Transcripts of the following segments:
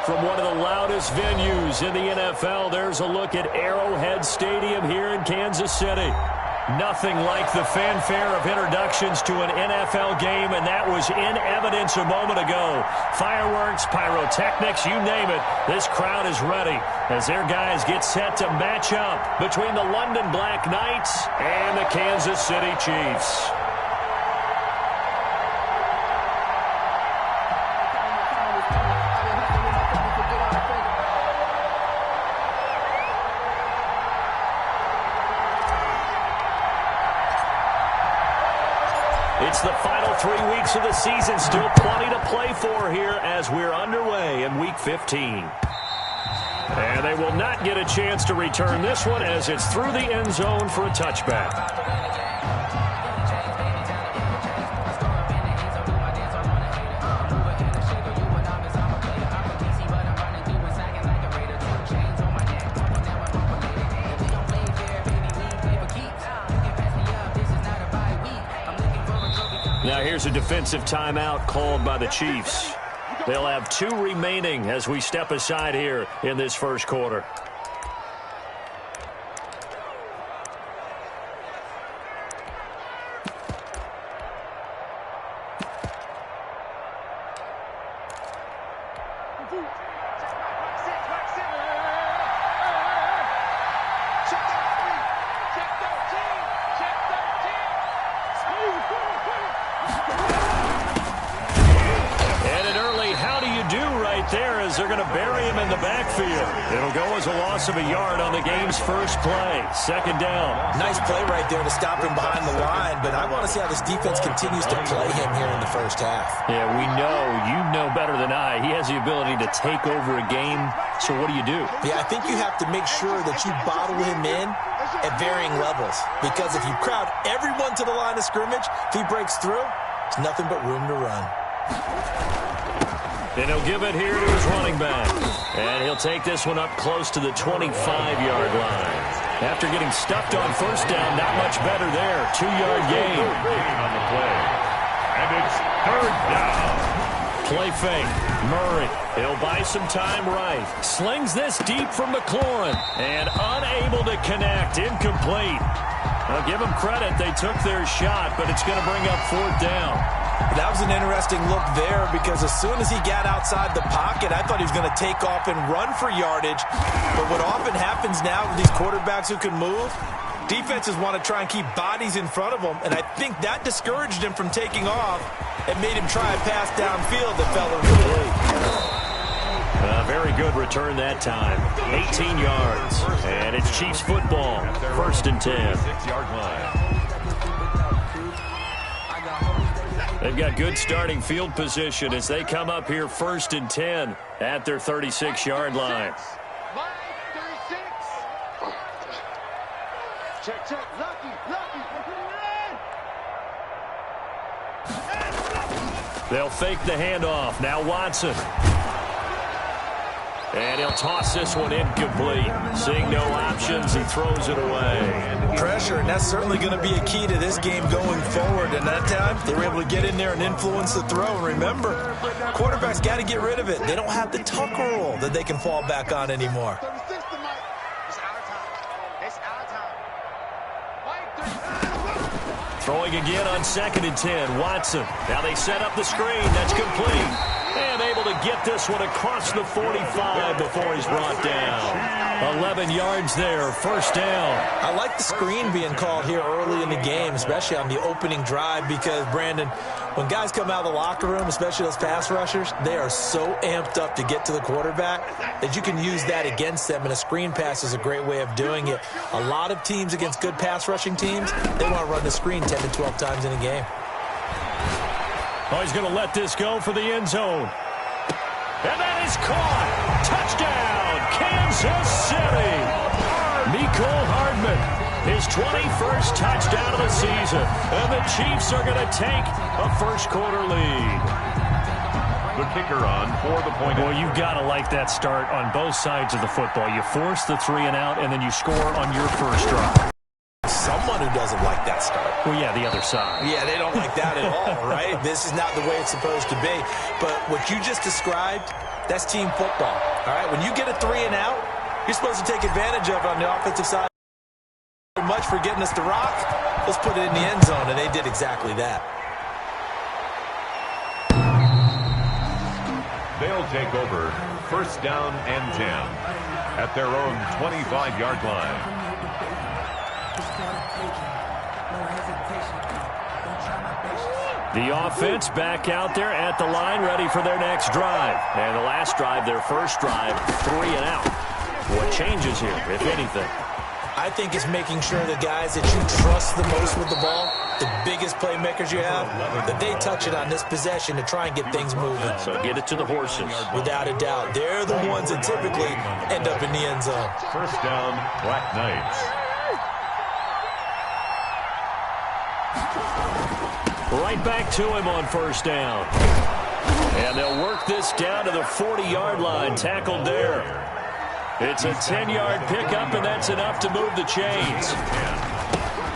From one of the loudest venues in the NFL, there's a look at Arrowhead Stadium here in Kansas City. Nothing like the fanfare of introductions to an NFL game, and that was in evidence a moment ago. Fireworks, pyrotechnics, you name it. This crowd is ready as their guys get set to match up between the London Black Knights and the Kansas City Chiefs. It's the final 3 weeks of the season. Still plenty to play for here as we're underway in Week 15. And they will not get a chance to return this one as it's through the end zone for a touchback. Now here's a defensive timeout called by the Chiefs. They'll have 2 remaining as we step aside here in this first quarter. They're going to bury him in the backfield. It'll go as a loss of a yard on the game's first play. Second down. Nice play right there to stop him behind the line, but I want to see how this defense continues to play him here in the first half. Yeah, we know, you know better than I, he has the ability to take over a game. So what do you do? Yeah, I think you have to make sure that you bottle him in at varying levels, because if you crowd everyone to the line of scrimmage, if he breaks through, it's nothing but room to run. And he'll give it here to his running back. And he'll take this one up close to the 25-yard line. After getting stuffed on first down, not much better there. 2-yard gain. On the play. And it's third down. Play fake. Murray. He'll buy some time right. Slings this deep from McLaurin. And unable to connect. Incomplete. I'll give them credit. They took their shot, but it's going to bring up fourth down. That was an interesting look there, because as soon as he got outside the pocket, I thought he was going to take off and run for yardage. But what often happens now with these quarterbacks who can move, defenses want to try and keep bodies in front of them, and I think that discouraged him from taking off and made him try a pass downfield that fell incomplete. Very good return that time. 18 yards. And it's Chiefs football. First and 10. 6-yard line. They've got good starting field position as they come up here first and 10 at their 36-yard line. Check. Lucky. They'll fake the handoff. Now Watson. And he'll toss this one incomplete. Seeing no options, he throws it away. Pressure, and that's certainly going to be a key to this game going forward. And that time, they were able to get in there and influence the throw. And remember, quarterbacks got to get rid of it. They don't have the tucker roll that they can fall back on anymore. Throwing again on second and 10. Watson. Now they set up the screen. That's complete. And able to get this one across the 45 before he's brought down. 11 yards there. First down. I like the screen being called here early in the game, especially on the opening drive, because, Brandon, when guys come out of the locker room, especially those pass rushers, they are so amped up to get to the quarterback that you can use that against them, and a screen pass is a great way of doing it. A lot of teams against good pass rushing teams, they want to run the screen 10 to 12 times in a game. Oh, he's going to let this go for the end zone. And that is caught. Touchdown, Kansas City. Mecole Hardman, his 21st touchdown of the season. And the Chiefs are going to take a first-quarter lead. The kicker on for the point. Well, you've got to like that start on both sides of the football. You force the 3-and-out, and then you score on your first drive. Someone who doesn't like that start. Well, yeah, the other side. Yeah, they don't like that at all, right? This is not the way it's supposed to be. But what you just described That's team football. All right, when you get a 3 and out, you're supposed to take advantage of it on the offensive side. Thank you very much for getting us to rock. Let's put it in the end zone, and they did exactly that. They'll take over first down and 10 at their own 25-yard line. The offense back out there at the line, ready for their next drive. And the last drive, their first drive, 3 and out. What changes here, if anything? I think it's making sure the guys that you trust the most with the ball, the biggest playmakers you have, that they touch it on this possession to try and get things moving. So get it to the horses. Without a doubt. They're the ones that typically end up in the end zone. First down, Black Knights. Right back to him on first down. And they'll work this down to the 40-yard line. Tackled there. It's a 10-yard pickup, and that's enough to move the chains.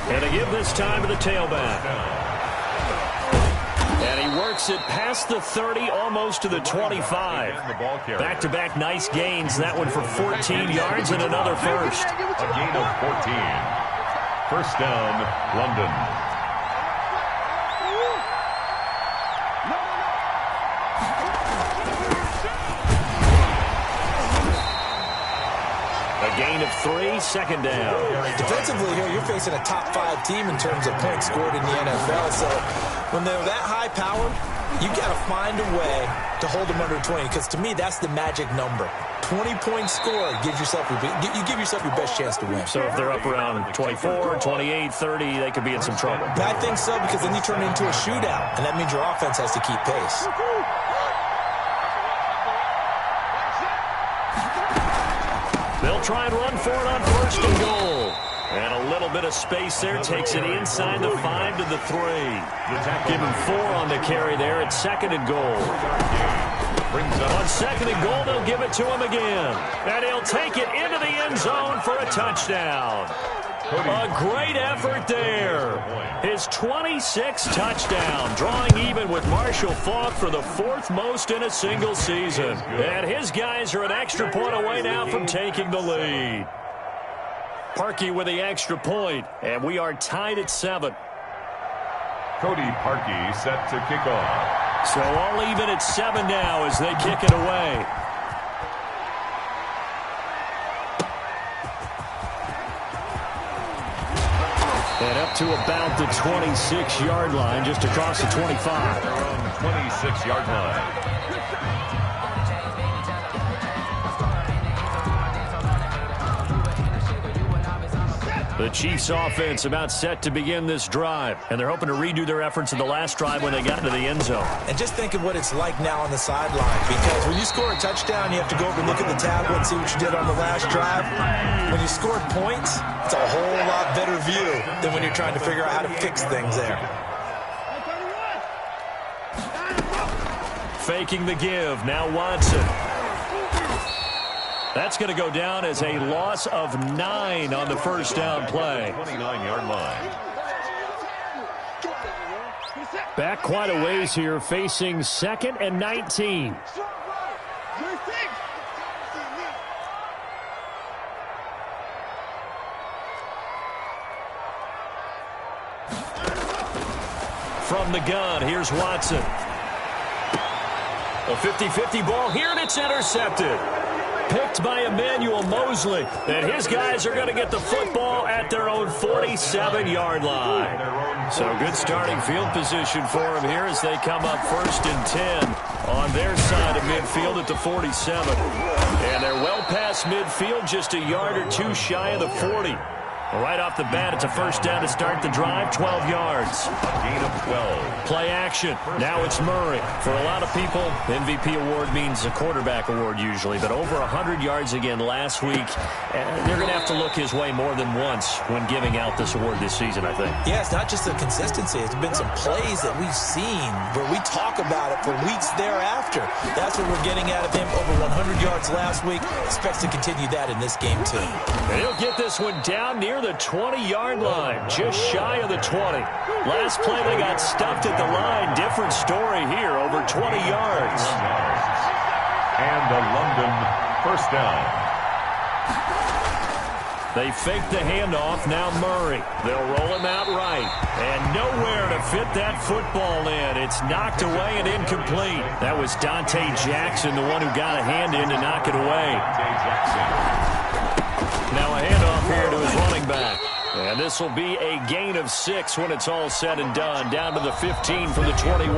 And to give this time to the tailback. And he works it past the 30, almost to the 25. Back-to-back nice gains. That one for 14 yards and another first. A gain of 14. First down, London. Gain of 3, second down. Defensively here, you're facing a top-5 team in terms of points scored in the NFL. So when they're that high powered, you've got to find a way to hold them under 20. Because to me, that's the magic number. 20 points scored gives yourself you give yourself your best chance to win. So if they're up around 24, 28, 30, they could be in some trouble. I think so, because then you turn it into a shootout, and that means your offense has to keep pace. They'll try and run for it on first and goal. And a little bit of space there takes it inside the 5 to the 3. Give him 4 on the carry there at second and goal. On second and goal, they'll give it to him again. And he'll take it into the end zone for a touchdown. A great effort there. His 26th touchdown, drawing even with Marshall Faulk for the 4th most in a single season. And his guys are an extra point away now from taking the lead. Parkey with the extra point, and we are tied at 7. Cody Parkey set to kick off. So all even at 7 now as they kick it away. And up to about the 26-yard line, just across the 25. Their own 26-yard line. The Chiefs offense about set to begin this drive, and they're hoping to redo their efforts in the last drive when they got into the end zone. And just think of what it's like now on the sideline, because when you score a touchdown, you have to go over and look at the tablet and see what you did on the last drive. When you scored points, it's a whole lot better view than when you're trying to figure out how to fix things there. Faking the give, now Watson. That's going to go down as a loss of 9 on the first down play. 29-yard line. Back quite a ways here, facing 2nd and 19. From the gun, here's Watson. A 50-50 ball here, and it's intercepted. Picked by Emmanuel Mosley, and his guys are going to get the football at their own 47-yard line. So good starting field position for them here as they come up 1st and 10 on their side of midfield at the 47. And they're well past midfield, just a yard or 2 shy of the 40. Right off the bat, it's a first down to start the drive, 12 yards. A gain of 12. Play action. Now it's Murray. For a lot of people, MVP award means a quarterback award usually, but over 100 yards again last week. They're going to have to look his way more than once when giving out this award this season, I think. Yeah, it's not just the consistency. It's been some plays that we've seen where we talk about it for weeks thereafter. That's what we're getting out of him. Over 100 yards last week. Expects to continue that in this game, too. And he'll get this one down near the 20-yard line, just shy of the 20. Last play, they got stuffed at the line. Different story here, over 20 yards. And a London first down. They fake the handoff. Now Murray. They'll roll him out right. And nowhere to fit that football in. It's knocked away and incomplete. That was Dante Jackson, the one who got a hand in to knock it away. Now a handoff here to his running back. And this will be a gain of 6 when it's all said and done. Down to the 15 from the 21.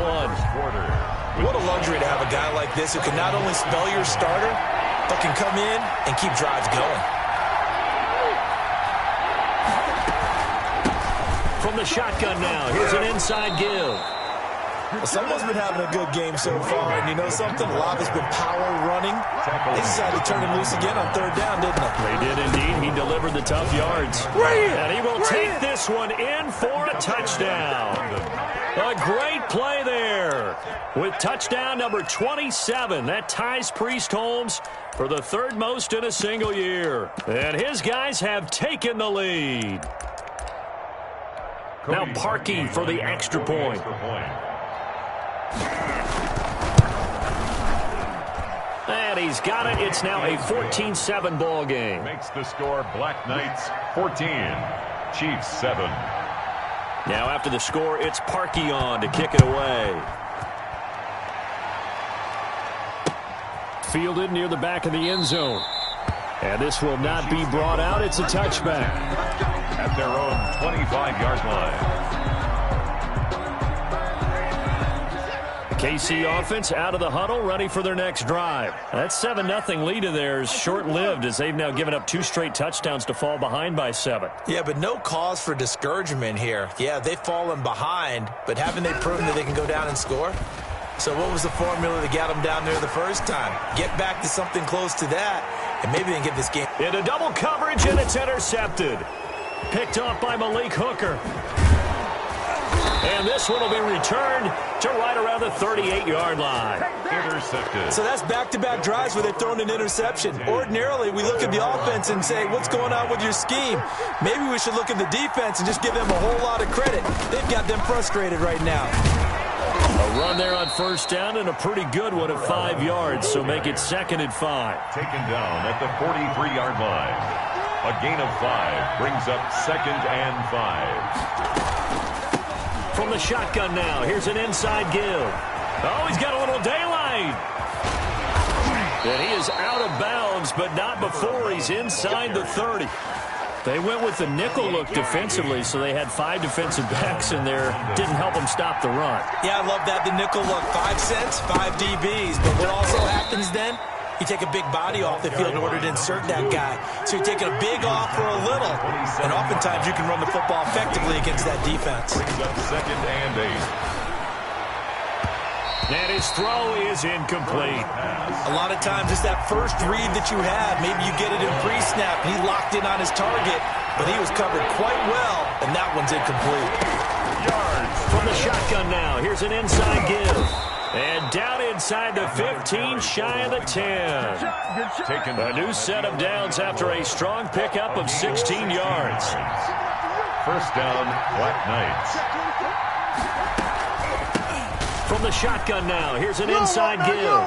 What a luxury to have a guy like this who can not only spell your starter, but can come in and keep drives going. From the shotgun now, here's an inside give. Well, someone's been having a good game so far, and you know something? A lot has been power running. They decided to turn him loose again on third down, didn't they? They did indeed. He delivered the tough yards. And he will take this one in for a touchdown. A great play there with touchdown number 27. That ties Priest Holmes for the third most in a single year. And his guys have taken the lead. Now Parkey for the extra point. And he's got it. It's now a 14-7 ball game. Makes the score Black Knights 14, Chiefs 7. Now after the score, it's Parkey on to kick it away. Fielded near the back of the end zone. And this will not be brought out. It's a touchback. At their own 25-yard line. KC offense out of the huddle, ready for their next drive. That 7-0 lead of theirs short-lived as they've now given up 2 straight touchdowns to fall behind by 7. Yeah, but no cause for discouragement here. Yeah, they've fallen behind, but haven't they proven that they can go down and score? So what was the formula that got them down there the first time? Get back to something close to that, and maybe they can get this game. Into double coverage, and it's intercepted. Picked off by Malik Hooker. And this one will be returned to right around the 38-yard line. Intercepted. So that's back-to-back drives where they've thrown an interception. Ordinarily, we look at the offense and say, what's going on with your scheme? Maybe we should look at the defense and just give them a whole lot of credit. They've got them frustrated right now. A run there on first down and a pretty good one at 5 yards, so make it 2nd and 5. Taken down at the 43-yard line. A gain of 5 brings up 2nd and 5. From the shotgun now, here's an inside give. Oh, he's got a little daylight. And he is out of bounds, but not before he's inside the 30. They went with the nickel look defensively, so they had 5 defensive backs in there. Didn't help them stop the run. Yeah, I love that, the nickel look. 5 cents, 5 DBs. But what also happens then? You take a big body off the field in order to insert that guy. So you're taking a big off for a little. And oftentimes you can run the football effectively against that defense. Brings up 2nd and 8. And his throw is incomplete. A lot of times it's that first read that you have. Maybe you get it in pre-snap. He locked in on his target, but he was covered quite well, and that one's incomplete. Yards from the shotgun now. Here's an inside give. And down inside the 15, shy of the 10. A new set of downs after a strong pickup of 16 yards. First down, Black Knights. From the shotgun now, here's an inside give.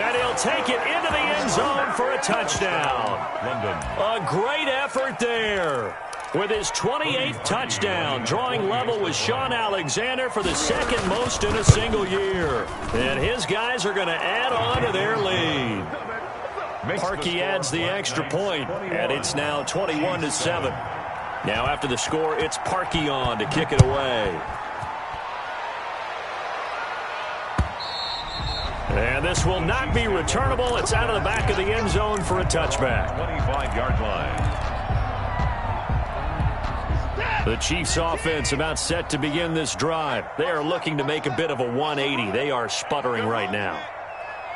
And he'll take it into the end zone for a touchdown. London. A great effort there. With his 28th touchdown, drawing level with Sean Alexander for the 2nd most in a single year. And his guys are going to add on to their lead. Parkey adds the extra point, and it's now 21-7. Now after the score, it's Parkey on to kick it away. And this will not be returnable. It's out of the back of the end zone for a touchback. 25-yard line. The Chiefs offense about set to begin this drive. They are looking to make a bit of a 180. They are sputtering right now.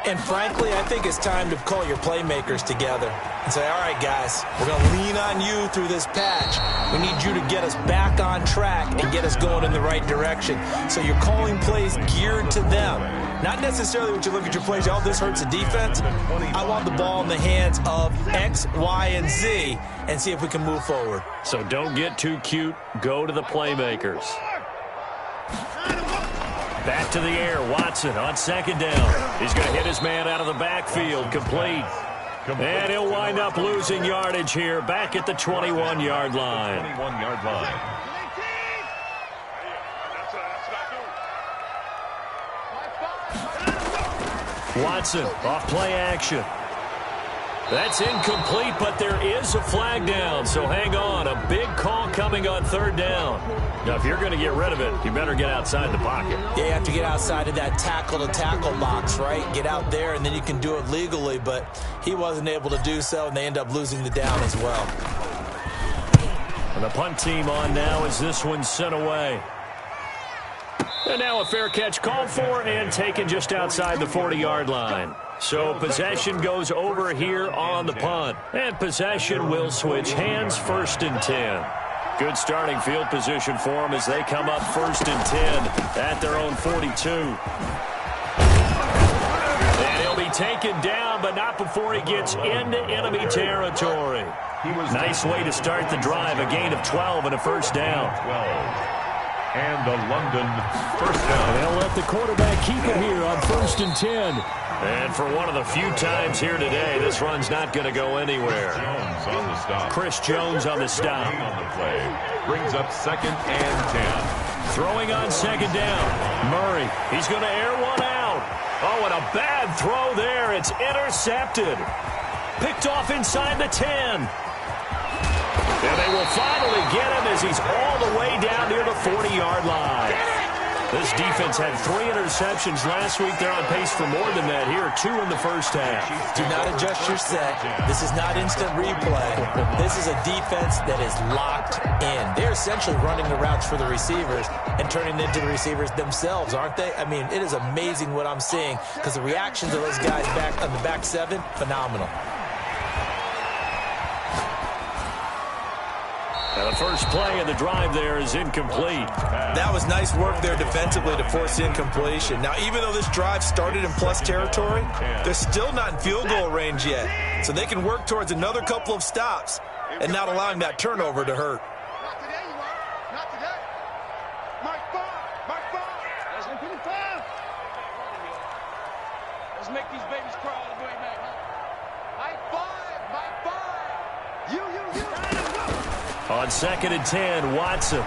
And frankly, I think it's time to call your playmakers together and say, all right, guys, we're going to lean on you through this patch. We need you to get us back on track and get us going in the right direction. So you're calling plays geared to them. Not necessarily when you look at your plays, oh, this hurts the defense. I want the ball in the hands of X, Y, and Z and see if we can move forward. So don't get too cute. Go to the playmakers. Back to the air. Watson on second down. He's going to hit his man out of the backfield. Complete. And he'll wind up losing yardage here back at the 21-yard line. 21-yard line. Watson off play action. That's incomplete, but there is a flag down, so hang on. A big call coming on third down. Now, if you're going to get rid of it, you better get outside the pocket. Yeah, you have to get outside of that tackle-to-tackle box, right? Get out there, and then you can do it legally, but he wasn't able to do so, and they end up losing the down as well. And the punt team on now as this one's sent away. And now a fair catch called for and taken just outside the 40-yard line. So possession goes over here on the punt. And possession will switch hands, 1st and 10. Good starting field position for them as they come up 1st and 10 at their own 42. And he'll be taken down, but not before he gets into enemy territory. Nice way to start the drive. A gain of 12 and a first down. 12. And the London first down. They'll let the quarterback keep it here on 1st and 10. And for one of the few times here today, this run's not going to go anywhere. Jones on the stop. Chris Jones on the stop. On the play. Brings up 2nd and 10. Throwing on 2nd down. Murray, he's going to air one out. Oh, and a bad throw there. It's intercepted. Picked off inside the 10. And they will finally get him as he's all the way down near the 40-yard line. This defense had 3 interceptions last week. They're on pace for more than that here. 2 in the first half. Do not adjust your set. This is not instant replay. This is a defense that is locked in. They're essentially running the routes for the receivers and turning into the receivers themselves, aren't they? I mean, it is amazing what I'm seeing because the reactions of those guys back on the back 7, phenomenal. And the first play of the drive there is incomplete. That was nice work there defensively to force incompletion. Now, even though this drive started in plus territory, they're still not in field goal range yet. So they can work towards another couple of stops and not allowing that turnover to hurt. Not today, you are. Not today. Mike 5. Mike 5. Let's make them 5. Let's make these babies cry all the way back home. Mike 5. Mike 5. You. On 2nd and 10, Watson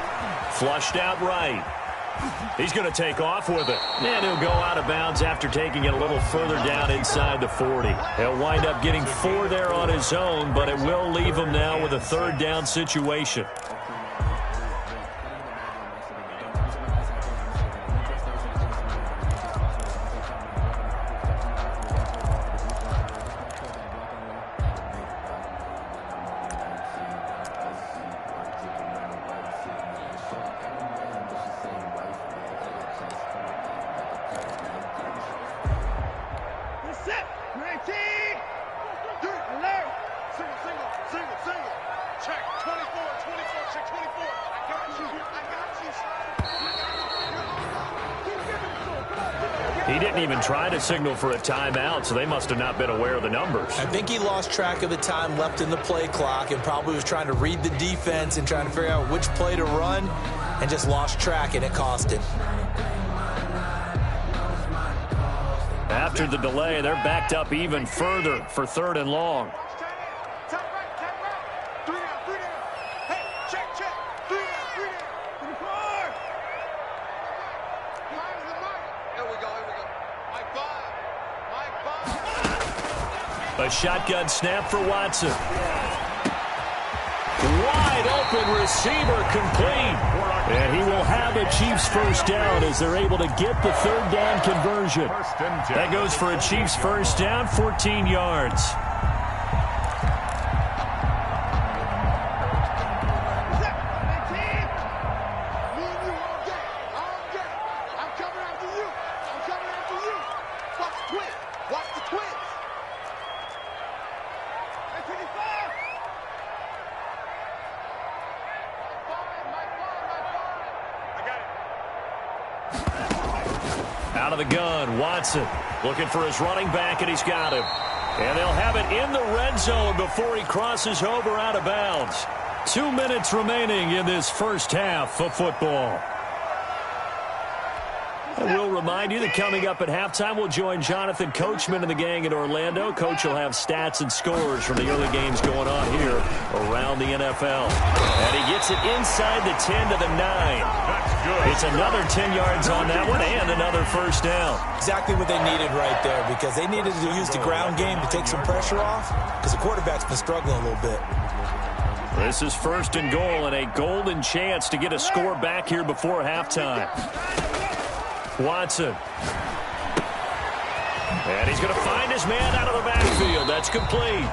flushed out right. He's going to take off with it. And he'll go out of bounds after taking it a little further down inside the 40. He'll wind up getting 4 there on his own, but it will leave him now with a 3rd down situation. He didn't even try to signal for a timeout, so they must have not been aware of the numbers. I think he lost track of the time left in the play clock and probably was trying to read the defense and trying to figure out which play to run and just lost track, and it cost him. After the delay, they're backed up even further for 3rd and long. A shotgun snap for Watson. Wide open receiver complete. And he will have a Chiefs first down as they're able to get the 3rd down conversion. That goes for a Chiefs first down, 14 yards. Out of the gun, Watson looking for his running back, and he's got him. And they'll have it in the red zone before he crosses over out of bounds. 2 minutes remaining in this first half of football. We'll remind you that coming up at halftime, we'll join Jonathan Coachman and the gang in Orlando. Coach will have stats and scores from the early games going on here around the NFL. And he gets it inside the 10 to the 9. That's good. It's another 10 yards on that one and another first down. Exactly what they needed right there, because they needed to use the ground game to take some pressure off, because the quarterback's been struggling a little bit. This is first and goal, and a golden chance to get a score back here before halftime. Watson. And he's going to find his man out of the backfield. That's complete.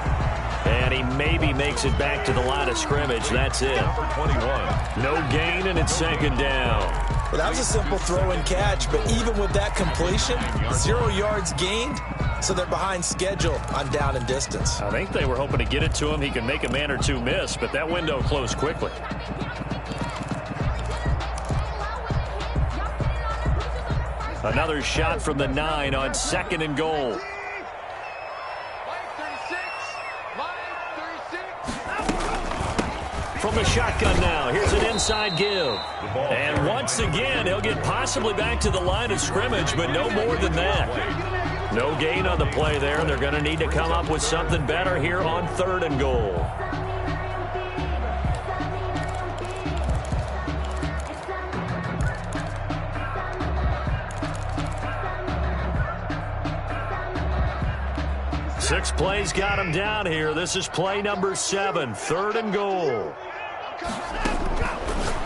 And he maybe makes it back to the line of scrimmage. That's it. Number 21. No gain, and it's second down. Well, that was a simple throw and catch, but even with that completion, 0 yards gained, so they're behind schedule on down and distance. I think they were hoping to get it to him. He can make a man or two miss, but that window closed quickly. Another shot from the 9 on second and goal. From the shotgun now, here's an inside give. And once again, he'll get possibly back to the line of scrimmage, but no more than that. No gain on the play there. They're going to need to come up with something better here on third and goal. Six plays got him down here. This is play number 7, third and goal.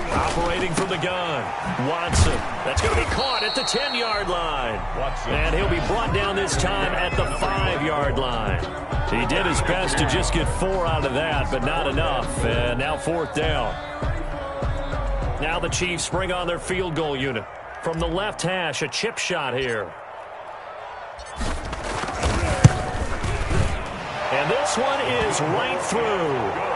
Operating from the gun, Watson. That's going to be caught at the 10-yard line. And he'll be brought down this time at the 5-yard line. He did his best to just get 4 out of that, but not enough. And now fourth down. Now the Chiefs bring on their field goal unit. From the left hash, a chip shot here. And this one is right through.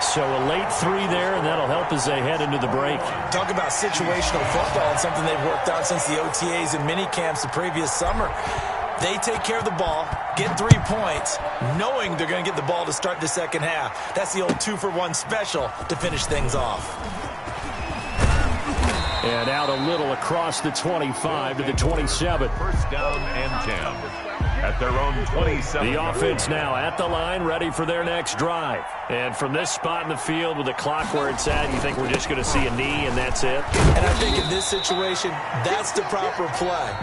So a late 3 there, and that'll help as they head into the break. Talk about situational football, and something they've worked out since the OTAs and mini camps the previous summer. They take care of the ball, get 3 points, knowing they're going to get the ball to start the second half. That's the old 2-for-1 special to finish things off. And out a little across the 25 to the 27. First down and 10. At their own 27. The offense now at the line, ready for their next drive. And from this spot in the field with the clock where it's at, you think we're just going to see a knee and that's it? And I think in this situation, that's the proper play.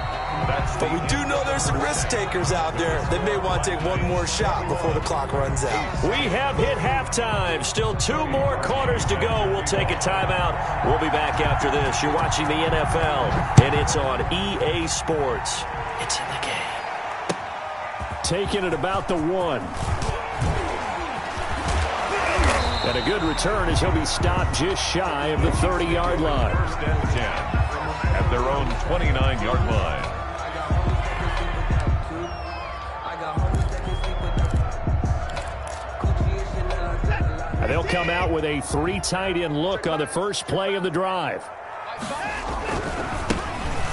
But we do know there's some risk takers out there that may want to take one more shot before the clock runs out. We have hit halftime. Still 2 more quarters to go. We'll take a timeout. We'll be back after this. You're watching the NFL, and it's on EA Sports. It's in the game. Taking it about the 1. And a good return as he'll be stopped just shy of the 30-yard line. First and 10 at their own 29-yard line. And they'll come out with a 3 tight end look on the first play of the drive.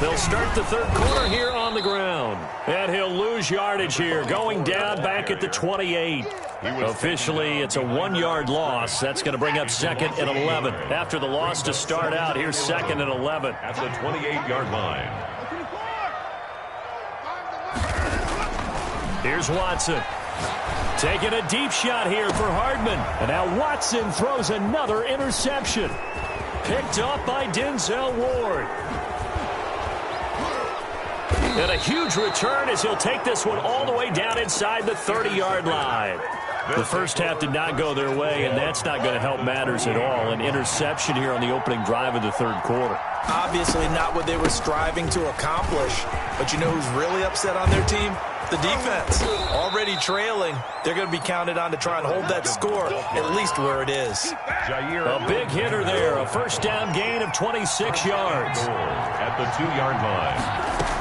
They'll start the third quarter here on the ground. And he'll lose yardage here, going down back at the 28. Officially, it's a 1-yard loss. That's going to bring up second and 11. After the loss to start out, here's second and 11. At the 28-yard line. Here's Watson. Taking a deep shot here for Hardman. And now Watson throws another interception. Picked up by Denzel Ward. And a huge return as he'll take this one all the way down inside the 30-yard line. The first half did not go their way, and that's not going to help matters at all. An interception here on the opening drive of the third quarter. Obviously not what they were striving to accomplish. But you know who's really upset on their team? The defense. Already trailing, they're going to be counted on to try and hold that score at least where it is. A big hitter there. A first down gain of 26 yards. At the 2-yard line.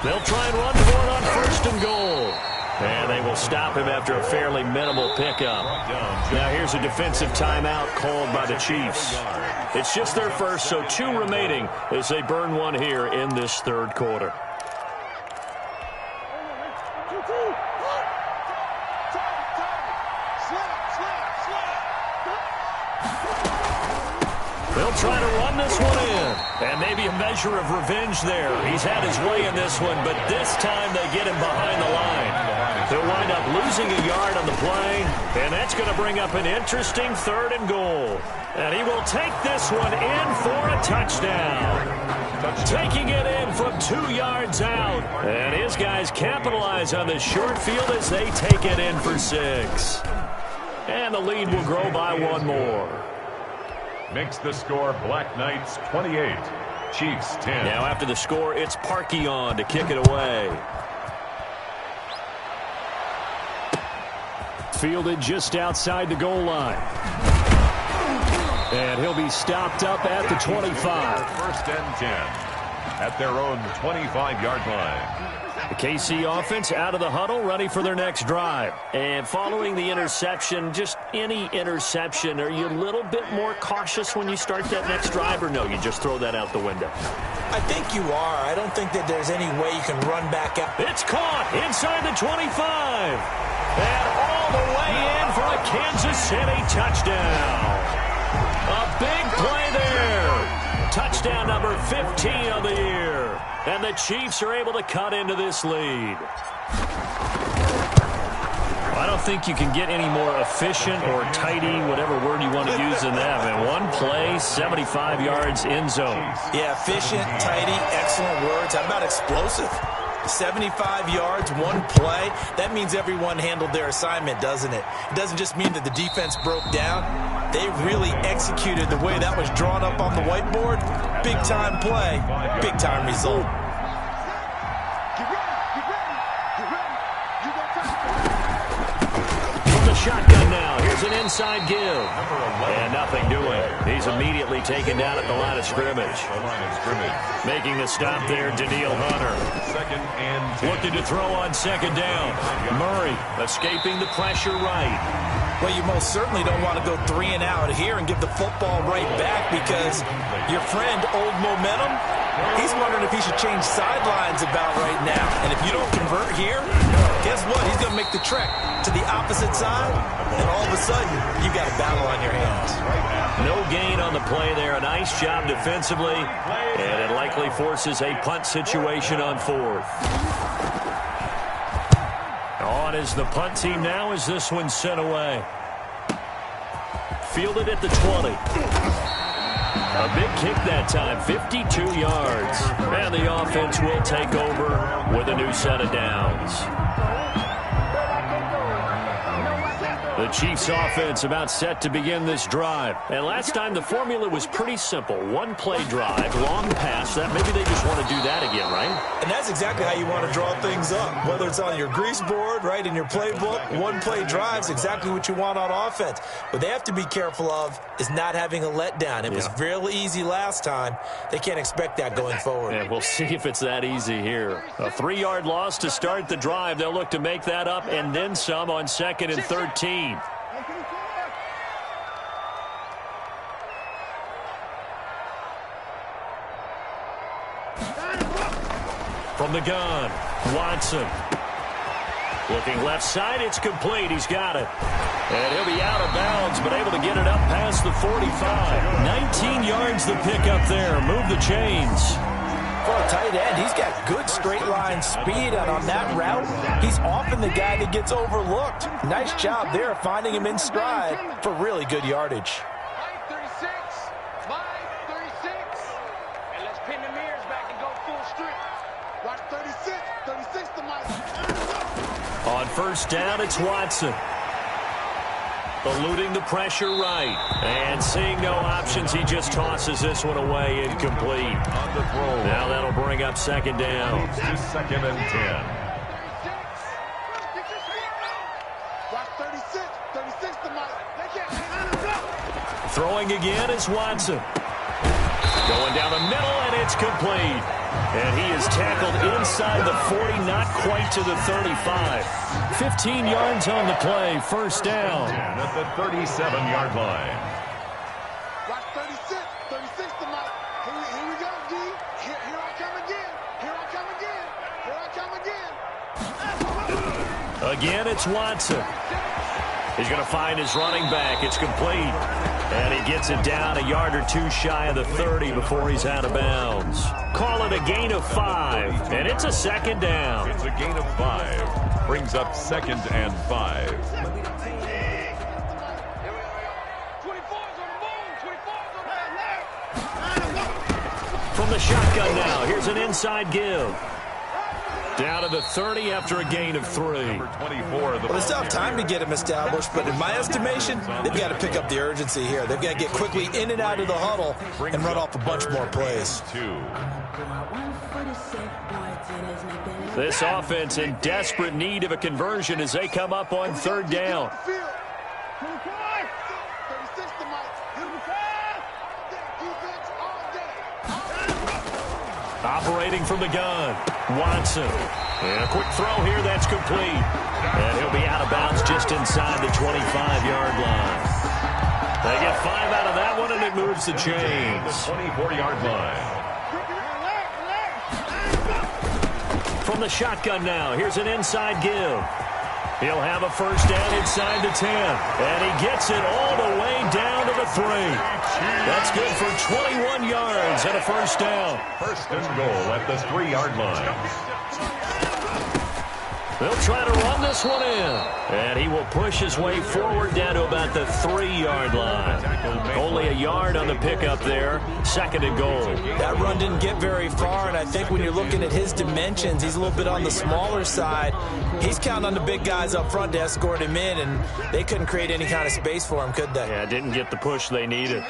They'll try and run for it on first and goal. And they will stop him after a fairly minimal pickup. Now here's a defensive timeout called by the Chiefs. It's just their first, so 2 remaining as they burn one here in this third quarter. They'll He'll try to run this one in. And maybe a measure of revenge there. He's had his way in this one, but this time they get him behind the line. They'll wind up losing a yard on the play, and that's going to bring up an interesting 3rd and goal. And he will take this one in for a touchdown. Taking it in from 2 yards out. And his guys capitalize on the short field as they take it in for 6. And the lead will grow by 1 more. Makes the score Black Knights 28, Chiefs 10. Now after the score, it's Parkey on to kick it away. Fielded just outside the goal line. And he'll be stopped up at the 25. 1st and 10 at their own 25-yard line. The KC offense out of the huddle, ready for their next drive. And following the interception, just any interception, are you a little bit more cautious when you start that next drive, or no, you just throw that out the window? I think you are. I don't think that there's any way you can run back out. It's caught inside the 25. And all the way in for a Kansas City touchdown. A big play there. Touchdown number 15 of the year. And the Chiefs are able to cut into this lead. I don't think you can get any more efficient or tidy, whatever word you want to use in that. And 1 play, 75 yards, end zone. Yeah, efficient, tidy, excellent words. How about explosive? 75 yards, 1 play. That means everyone handled their assignment, doesn't it? It doesn't just mean that the defense broke down. They really executed the way that was drawn up on the whiteboard. Big-time play, big-time result. From the shotgun now, here's an inside give. And nothing doing. He's immediately taken down at the line of scrimmage. Making the stop there, Daniil Hunter. 2nd and 10. Looking to throw on 2nd down. Murray escaping the pressure right. Well, you most certainly don't want to go 3 and out here and give the football right back, because your friend, Old Momentum, he's wondering if he should change sidelines about right now. And if you don't convert here, guess what? He's going to make the trek to the opposite side, and all of a sudden, you've got a battle on your hands. No gain on the play there. A nice job defensively, and it likely forces a punt situation on 4th. On is the punt team now as this one's sent away. Fielded at the 20. A big kick that time, 52 yards. And the offense will take over with a new set of downs. The Chiefs offense about set to begin this drive. And last time the formula was pretty simple. 1 play drive, long pass. That maybe they just want to do that again, right? And that's exactly how you want to draw things up. Whether it's on your grease board, right, in your playbook, 1 play drive's exactly what you want on offense. What they have to be careful of is not having a letdown. It was real easy last time. They can't expect that going forward. And we'll see if it's that easy here. A 3-yard loss to start the drive. They'll look to make that up and then some on 2nd and 13. From the gun, Watson. Looking left side, it's complete. He's got it. And he'll be out of bounds, but able to get it up past the 45. 19 yards the pickup there. Move the chains. For a tight end, he's got good straight line speed, and on that route, he's often the guy that gets overlooked. Nice job there finding him in stride for really good yardage. And let's pin the mirrors back and go full strip. Watch 36 to Mike. On 1st down, it's Watson. Eluding the pressure right. And seeing no options, he just tosses this one away, incomplete. On the throw. Now that'll bring up 2nd down. To 2nd and 10. Watch 36 to Mike. Throwing again is Watson. Going down the middle, and it's complete. And he is tackled inside the 40, not quite to the 35. 15 yards on the play, 1st down. At the 37-yard line. Watch 36 to Mike. Here we go, D. Here I come again. Here I come again. Again, it's Watson. He's going to find his running back. It's complete. And he gets it down a yard or two shy of the 30 before he's out of bounds. Call it a gain of 5, and it's a second down. It's a gain of 5. Brings up 2nd and 5. From the shotgun now, here's an inside give. Down to the 30 after a gain of 3. Number 24 of the Well, they still have time to get him established, but in my estimation, they've got to pick up the urgency here. They've got to get quickly in and out of the huddle and run off a bunch more plays. 2. This offense in desperate need of a conversion as they come up on 3rd down. Operating from the gun, Watson. And a quick throw here, that's complete. And he'll be out of bounds just inside the 25-yard line. They get 5 out of that one, and it moves the chains. 24-yard line. From the shotgun now, here's an inside give. He'll have a first down inside the 10. And he gets it all the way down to the 3. That's good for 21 yards and a first down. First and goal at the 3-yard line. They'll try to run this one in. And he will push his way forward down to about the 3-yard line. Only a yard on the pickup there. 2nd and goal. That run didn't get very far, and I think when you're looking at his dimensions, he's a little bit on the smaller side. He's counting on the big guys up front to escort him in, and they couldn't create any kind of space for him, could they? Yeah, didn't get the push they needed.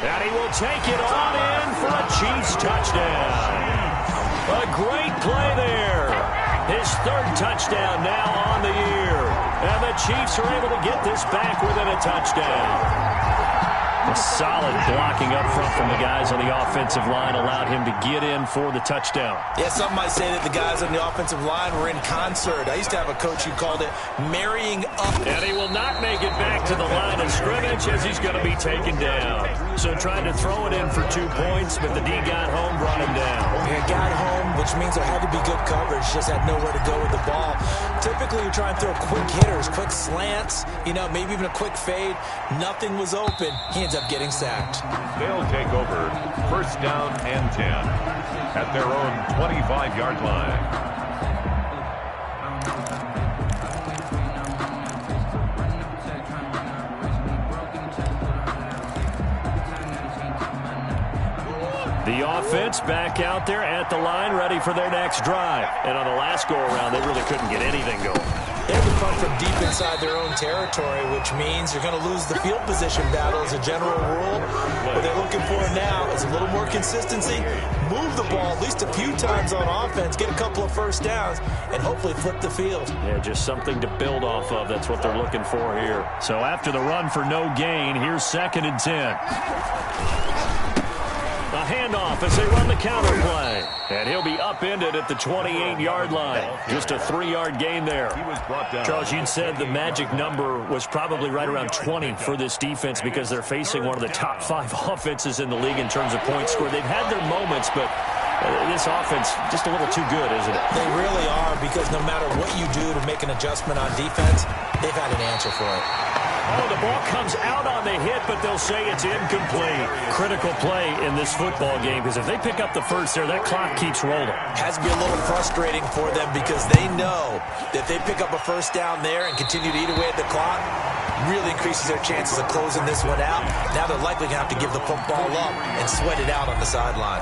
And he will take it on in for a Chiefs touchdown. A great play there. His 3rd touchdown now on the year. And the Chiefs are able to get this back within a touchdown. A solid blocking up front from the guys on the offensive line allowed him to get in for the touchdown. Yeah, some might say that the guys on the offensive line were in concert. I used to have a coach who called it marrying up. And he will not make it back to the line of scrimmage as he's going to be taken down. So trying to throw it in for 2 points, but the D got home, brought him down. He got home, which means there had to be good coverage. Just had nowhere to go with the ball. Typically, you try and throw quick hitters, quick slants, maybe even a quick fade. Nothing was open. He ends up getting sacked. They'll take over 1st down and 10 at their own 25-yard line. The offense back out there at the line, ready for their next drive. And on the last go-around, they really couldn't get anything going. They have to punt from deep inside their own territory, which means you're going to lose the field position battle as a general rule. What they're looking for now is a little more consistency, move the ball at least a few times on offense, get a couple of first downs, and hopefully flip the field. Yeah, just something to build off of. That's what they're looking for here. So after the run for no gain, here's 2nd and 10. A handoff as they run the counter play. And he'll be upended at the 28-yard line. Just a 3-yard gain there. He was brought down. Charles, you said the magic number was probably right around 20 for this defense because they're facing one of the top 5 offenses in the league in terms of points scored. They've had their moments, but this offense just a little too good, isn't it? They really are, because no matter what you do to make an adjustment on defense, they've had an answer for it. Oh, the ball comes out on the hit, but they'll say it's incomplete. Critical play in this football game, because if they pick up the first there, that clock keeps rolling. Has to be a little frustrating for them because they know that they pick up a first down there and continue to eat away at the clock, really increases their chances of closing this one out. Now they're likely going to have to give the football up and sweat it out on the sideline.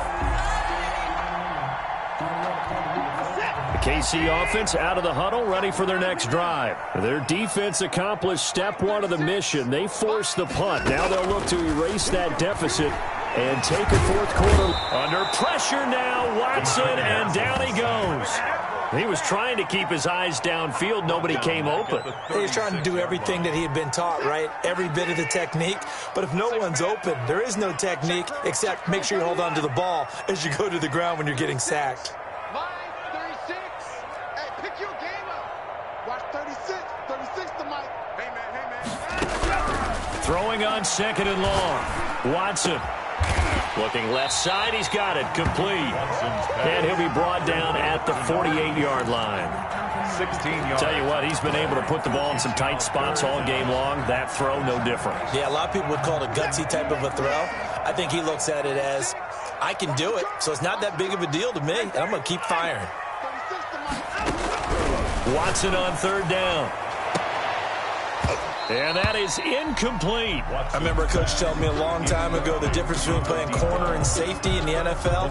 KC offense out of the huddle, ready for their next drive. Their defense accomplished step 1 of the mission. They forced the punt. Now they'll look to erase that deficit and take a 4th quarter. Under pressure now, Watson, and down he goes. He was trying to keep his eyes downfield. Nobody came open. He was trying to do everything that he had been taught, right? Every bit of the technique. But if no one's open, there is no technique except make sure you hold on to the ball as you go to the ground when you're getting sacked. Throwing on 2nd and long. Watson. Looking left side, he's got it, complete. And he'll be brought down at the 48-yard line. 16 yards. Tell you what, he's been able to put the ball in some tight spots all game long. That throw, no different. Yeah, a lot of people would call it a gutsy type of a throw. I think he looks at it as, I can do it, so it's not that big of a deal to me, and I'm going to keep firing. Watson on third down. And that is incomplete. I remember a coach telling me a long time ago the difference between playing corner and safety in the NFL.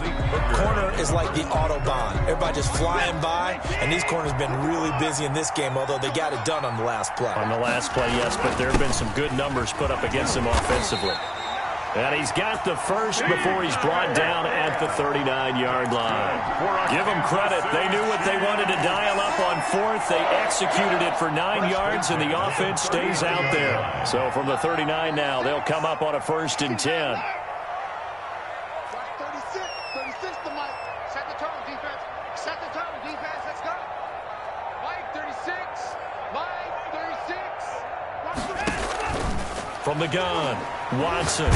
Corner is like the Autobahn. Everybody just flying by, and these corners have been really busy in this game, although they got it done on the last play. On the last play, yes, but there have been some good numbers put up against him offensively. And he's got the first before he's brought down at the 39-yard line. Give them credit. They knew what they wanted to dial up on fourth. They executed it for 9 yards, and the offense stays out there. So from the 39 now, they'll come up on a 1st and 10. 36 to Mike. Set the tone, defense. Set the tone, defense. Let's go. Mike, 36. Mike, 36. From the gun, Watson.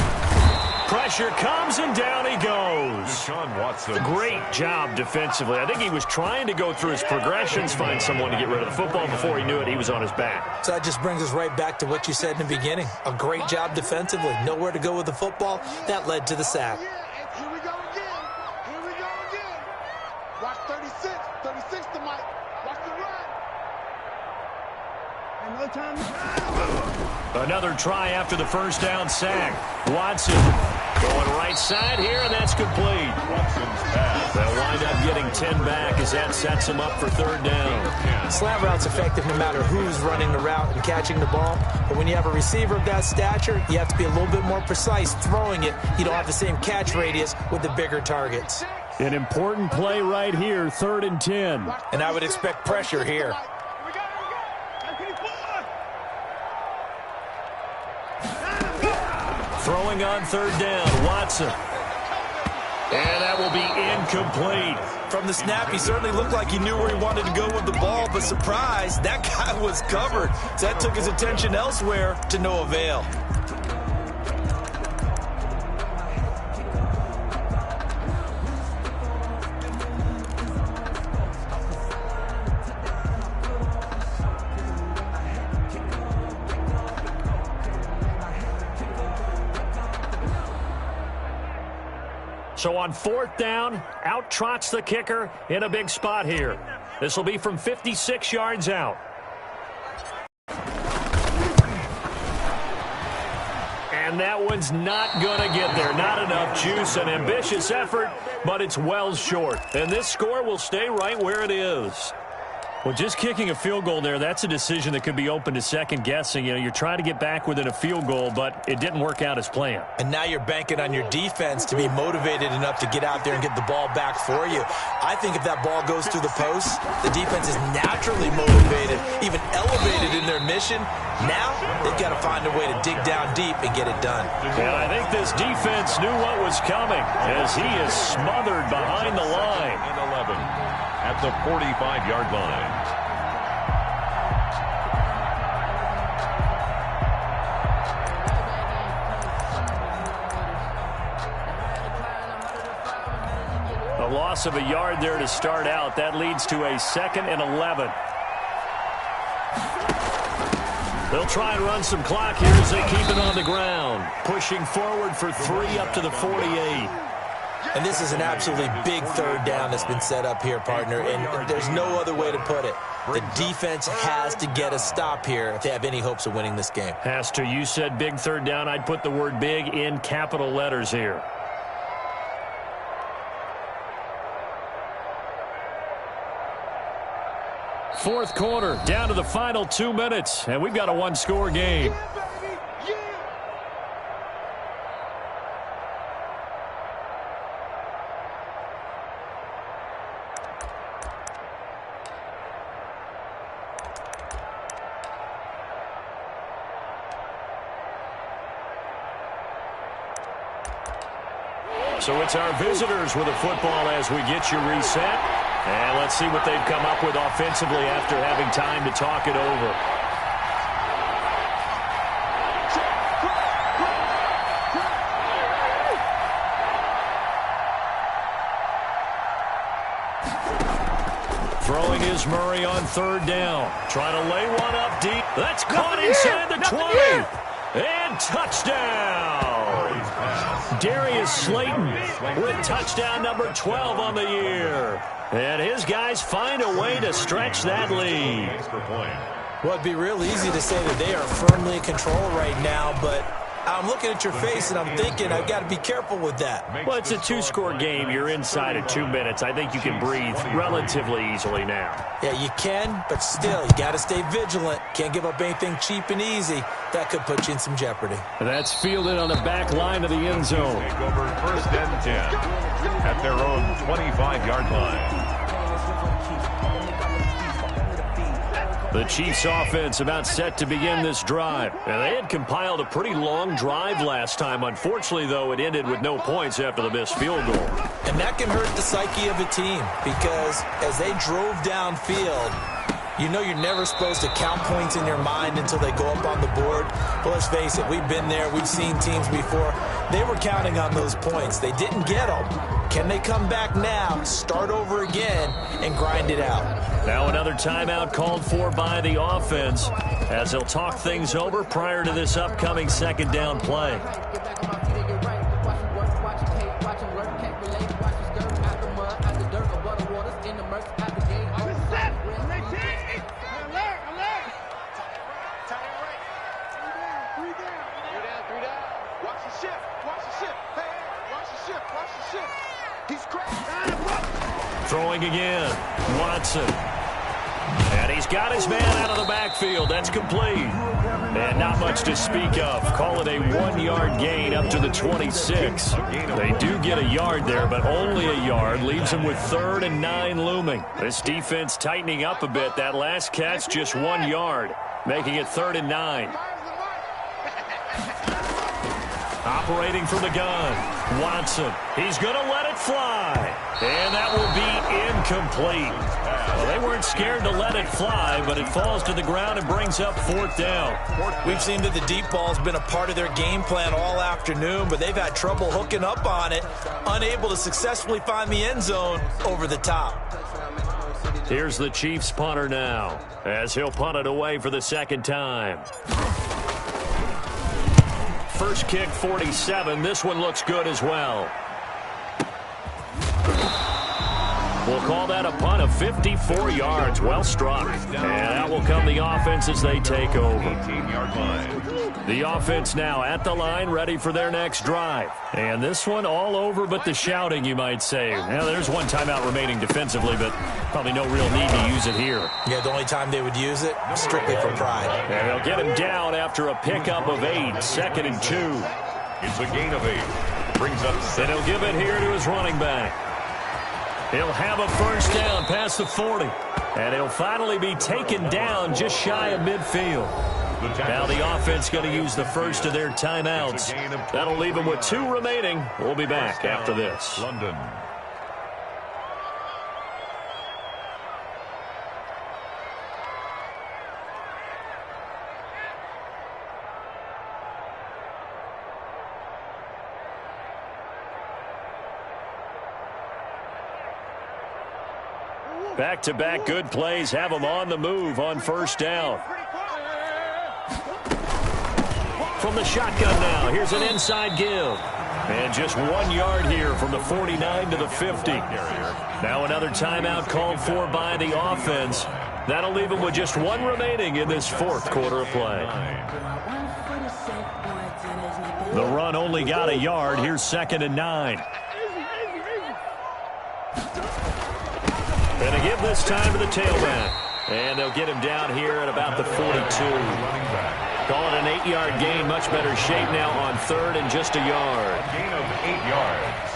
Pressure comes, and down he goes. Deshaun Watson. Great job defensively. I think he was trying to go through his progressions, find someone to get rid of the football. Before he knew it, he was on his back. So that just brings us right back to what you said in the beginning. A great job defensively. Nowhere to go with the football. That led to the sack. Yeah, and here we go again. Here we go again. Watch 36. 36 to Mike. Watch the run. And no time to Another try after the first down sack. Watson going right side here, and that's complete. Watson's pass. They'll wind up getting 10 back as that sets him up for third down. Slant route's effective no matter who's running the route and catching the ball. But when you have a receiver of that stature, you have to be a little bit more precise throwing it. You don't have the same catch radius with the bigger targets. An important play right here, 3rd and 10. And I would expect pressure here. Throwing on third down, Watson. And that will be incomplete. From the snap, he certainly looked like he knew where he wanted to go with the ball, but surprise, that guy was covered. So that took his attention elsewhere to no avail. So on 4th down, out trots the kicker in a big spot here. This will be from 56 yards out. And that one's not going to get there. Not enough juice. An ambitious effort, but it's well short. And this score will stay right where it is. Well, just kicking a field goal there, that's a decision that could be open to second guessing. You know, you're trying to get back within a field goal, but it didn't work out as planned. And now you're banking on your defense to be motivated enough to get out there and get the ball back for you. I think if that ball goes through the post, the defense is naturally motivated, even elevated in their mission. Now they've got to find a way to dig down deep and get it done. And I think this defense knew what was coming as he is smothered behind the line. And 11 at the 45-yard line. A loss of a yard there to start out. That leads to a 2nd and 11. They'll try and run some clock here as they keep it on the ground. Pushing forward for 3 up to the 48. And this is an absolutely big third down that's been set up here, partner, and there's no other way to put it. The defense has to get a stop here if they have any hopes of winning this game. Has to. You said big third down. I'd put the word big in capital letters here. Fourth quarter, down to the final 2 minutes, and we've got a one-score game. So it's our visitors with a football as we get you reset. And let's see what they've come up with offensively after having time to talk it over. Throwing is Murray on third down. Trying to lay one up deep. That's caught inside the 20. And touchdown. Darius Slayton with touchdown number 12 on the year. And his guys find a way to stretch that lead. Well, it'd be real easy to say that they are firmly in control right now, but I'm looking at your face and I'm thinking I've got to be careful with that. Well, it's a two-score game. You're inside of 2 minutes. I think you can breathe relatively easily now. Yeah, you can, but still, you got to stay vigilant. Can't give up anything cheap and easy. That could put you in some jeopardy. That's fielded on the back line of the end zone. Take over first and 10 at their own 25-yard line. The Chiefs offense about set to begin this drive. And they had compiled a pretty long drive last time. Unfortunately, though, it ended with no points after the missed field goal. And that can hurt the psyche of a team because as they drove downfield, you know you're never supposed to count points in your mind until they go up on the board. But let's face it, we've been there. We've seen teams before. They were counting on those points. They didn't get them. Can they come back now, start over again, and grind it out? Now another timeout called for by the offense as they'll talk things over prior to this upcoming second down play. Throwing again, Watson. And he's got his man out of the backfield. That's complete. And not much to speak of. Call it a 1-yard gain up to the 26. They do get a yard there, but only a yard. Leaves them with 3rd and 9 looming. This defense tightening up a bit. That last catch, just 1 yard, making it 3rd and 9. Operating from the gun, Watson. He's going to let it fly. And that will be incomplete. Well, they weren't scared to let it fly, but it falls to the ground and brings up 4th down. We've seen that the deep ball has been a part of their game plan all afternoon, but they've had trouble hooking up on it, unable to successfully find the end zone over the top. Here's the Chiefs punter now, as he'll punt it away for the second time. First kick, 47. This one looks good as well. We'll call that a punt of 54 yards. Well struck. And that will come the offense as they take over. 18-yard line. The offense now at the line, ready for their next drive. And this one all over but the shouting, you might say. Now, there's one timeout remaining defensively, but probably no real need to use it here. Yeah, the only time they would use it, strictly for pride. And they'll get him down after a pickup of 8, 2nd and 2. It's a gain of 8. Brings up 6. And he'll give it here to his running back. He'll have a first down past the 40. And he'll finally be taken down just shy of midfield. Now the offense going to use the first of their timeouts. That'll leave them with 2 remaining. We'll be back after this. London. Back-to-back good plays have them on the move on first down. From the shotgun now, here's an inside give. And just 1 yard here from the 49 to the 50. Now another timeout called for by the offense. That'll leave them with just 1 remaining in this 4th quarter of play. The run only got a yard. Here's 2nd and 9. And a give this time to the tailback. And they'll get him down here at about the 42. Call it an 8-yard gain. Much better shape now on 3rd and just a yard. A gain of 8 yards.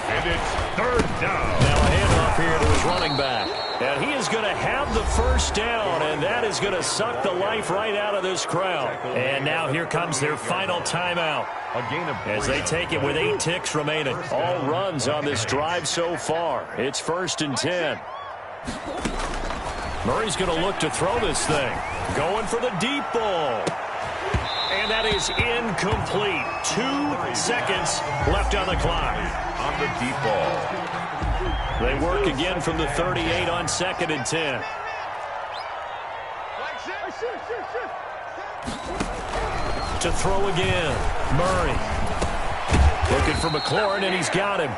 And it's 3rd down. Now a handoff here to his running back. And he is going to have the first down, and that is going to suck the life right out of this crowd. And now here comes their final timeout. A gain of 3. As they take it with 8 ticks remaining. All runs on this drive so far. It's 1st and 10. Murray's going to look to throw this thing. Going for the deep ball. And that is incomplete. 2 seconds left on the clock. On the deep ball. They work again from the 38 on 2nd and 10. To throw again. Murray. Looking for McLaurin, and he's got him.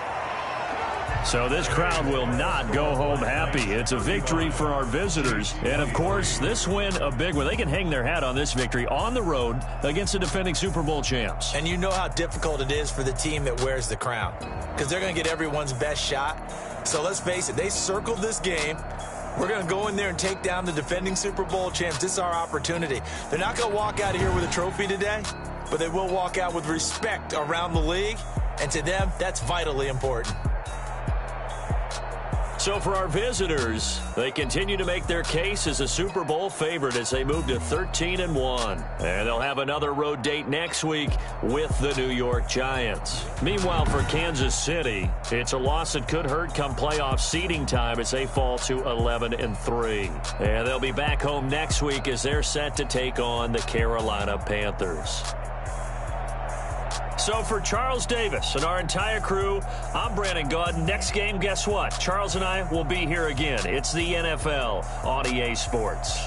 So this crowd will not go home happy. It's a victory for our visitors. And, of course, this win a big one. They can hang their hat on this victory on the road against the defending Super Bowl champs. And you know how difficult it is for the team that wears the crown, because they're going to get everyone's best shot. So let's face it, they circled this game. We're going to go in there and take down the defending Super Bowl champs. This is our opportunity. They're not going to walk out of here with a trophy today, but they will walk out with respect around the league. And to them, that's vitally important. So for our visitors, they continue to make their case as a Super Bowl favorite as they move to 13-1. And they'll have another road date next week with the New York Giants. Meanwhile, for Kansas City, it's a loss that could hurt come playoff seeding time as they fall to 11-3. And they'll be back home next week as they're set to take on the Carolina Panthers. So for Charles Davis and our entire crew, I'm Brandon Gaudin. Next game, guess what? Charles and I will be here again. It's the NFL on EA Sports.